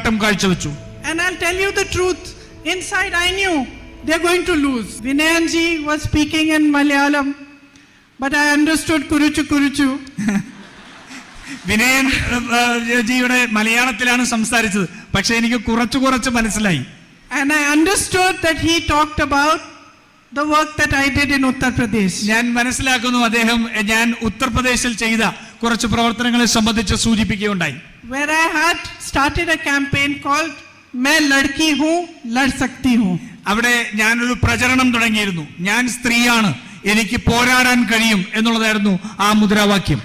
പോരാട്ടം കാഴ്ചവെച്ചു. And I'll tell you the truth. Inside I knew they're going to lose. Vinayanji was speaking in Malayalam, but I understood Kuruchu Kuruchu. Vinayan ജിയുടെ മലയാളത്തിലാണ് സംസാരിച്ചത്, പക്ഷെ എനിക്ക് കുറച്ച് മനസ്സിലായി. And I understood that he talked about the work that I did in Uttar Pradesh. ഞാൻ മനസ്സിലാക്കുന്നു അദ്ദേഹം ഞാൻ ഉത്തർപ്രദേശിൽ ചെയ്ത കുറച്ച് പ്രവർത്തനങ്ങളെ സംബന്ധിച്ച് സൂചിപ്പിക്കുകയുണ്ടായി. Where I had started a campaign called मैं लड़की हूँ लड़ सकती हूँ. അവിടെ ഞാനൊരു പ്രചരണം തുടങ്ങിയിരുന്നു. ഞാൻ സ്ത്രീയാണ്, എനിക്ക് പോരാടാൻ കഴിയും എന്നുള്ളതായിരുന്നു ആ മുദ്രാവാക്യം.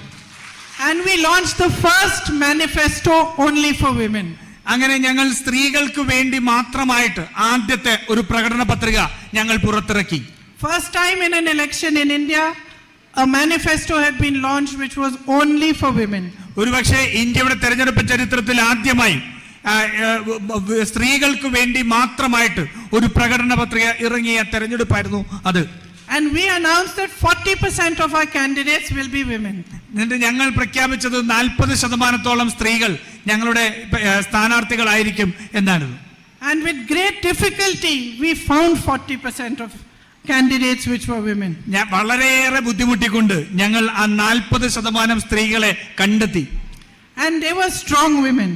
And we launched the first manifesto only for women. അങ്ങനെ ഞങ്ങൾ സ്ത്രീകൾക്ക് വേണ്ടി മാത്രമായിട്ട് ആദ്യത്തെ ഒരു പ്രകടന പത്രിക ഞങ്ങൾ പുറത്തിറക്കി. First time in an election in India, a manifesto had been launched which was only for women. ഒരുപക്ഷെ ഇന്ത്യയുടെ തെരഞ്ഞെടുപ്പ് ചരിത്രത്തിൽ ആദ്യമായി സ്ത്രീകൾക്ക് വേണ്ടി മാത്രമായിട്ട് ഒരു പ്രകടന പത്രിക ഇറങ്ങിയ തെരഞ്ഞെടുപ്പായിരുന്നു അത്. And we announced that 40% of our candidates will be women. ഞങ്ങൾ പ്രഖ്യാപിച്ചത് 40% സ്ത്രീകൾ ഞങ്ങളുടെ സ്ഥാനാർത്ഥികളായിരിക്കും എന്നാണ്. And with great difficulty we found 40% of candidates which were women. വളരെയേറെ ബുദ്ധിമുട്ടിക്കൊണ്ട് ഞങ്ങൾ ആ 40% സ്ത്രീകളെ കണ്ടെത്തി. And they were strong women.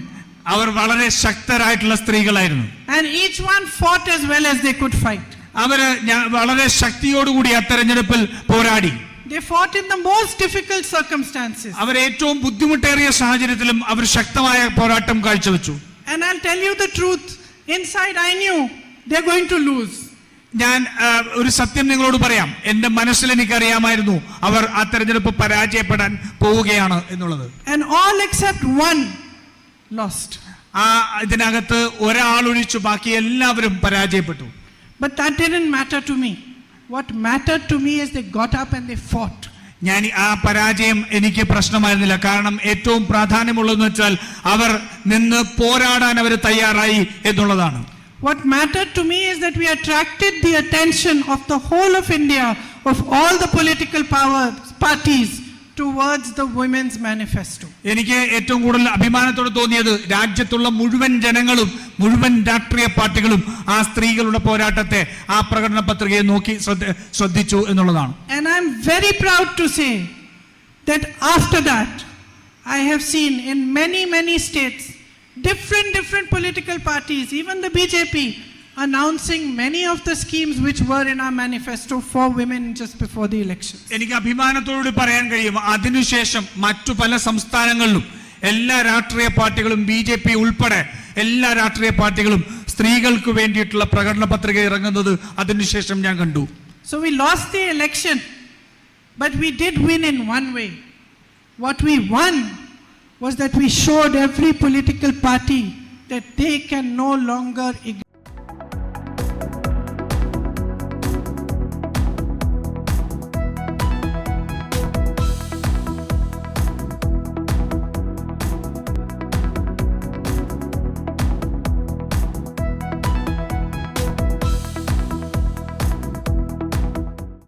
അവർ വളരെ ശക്തരായിട്ടുള്ള സ്ത്രീകളായിരുന്നു. And each one fought as well as they could fight. അവര് വളരെ ശക്തിയോടുകൂടി ആ തെരഞ്ഞെടുപ്പിൽ പോരാടി. They fought in the most difficult circumstances. അവർ ഏറ്റവും ബുദ്ധിമുട്ടേറിയ സാഹചര്യത്തിലും അവർ ശക്തമായ പോരാട്ടം കാഴ്ചവെച്ചു. And I'll tell you the truth. Inside I knew they're going to lose. ഞാൻ ഒരു സത്യം നിങ്ങളോട് പറയാം. എന്റെ മനസ്സിൽ എനിക്കറിയാമായിരുന്നു അവർ ആ തെരഞ്ഞെടുപ്പ് പരാജയപ്പെടാൻ പോവുകയാണ് എന്നുള്ളത്. And all except one lost. ആ ഇതിനകത്ത് ഒരാളൊഴിച്ചു ബാക്കി എല്ലാവരും പരാജയപ്പെട്ടു. But that didn't matter to me. What mattered to me is they got up and they fought. ഞാൻ ആ പരാജയം എനിക്ക് പ്രശ്നമായിരുന്നില്ല. കാരണം ഏറ്റവും പ്രാധാന്യമുള്ളതെന്ന് വെച്ചാൽ അവർ നിന്ന് പോരാടാൻ അവർ തയ്യാറായി എന്നുള്ളതാണ്. What mattered to me is that we attracted the attention of the whole of India, of all the political parties towards the women's manifesto. എനിക്ക് ഏറ്റവും കൂടുതൽ അഭിമാനത്തോടെ തോന്നിയത് രാജ്യത്തുള്ള മുഴുവൻ ജനങ്ങളും മുഴുവൻ രാഷ്ട്രീയ പാർട്ടികളും ആ സ്ത്രീകളുടെ പോരാട്ടത്തെ ആ പ്രകടന പത്രികയെ നോക്കി ശ്രദ്ധിച്ചു എന്നുള്ളതാണ്. And I'm very proud to say that after that I have seen in many states different political parties, even the BJP, announcing many of the schemes which were in our manifesto for women just before the elections. എനിക്ക് അഭിമാനത്തോട് പറയാൻ കഴിയും അതിനുശേഷം മറ്റു പല സംസ്ഥാനങ്ങളിലും എല്ലാ രാഷ്ട്രീയ പാർട്ടികളും BJP ഉൾപ്പെടെ എല്ലാ രാഷ്ട്രീയ പാർട്ടികളും സ്ത്രീകൾക്ക് വേണ്ടിയിട്ടുള്ള പ്രകടന പത്രിക ഇറങ്ങുന്നത് അതിനുശേഷം ഞാൻ കണ്ടു. So we lost the election, but we did win in one way. What we won was that we showed every political party that they can no longer ignore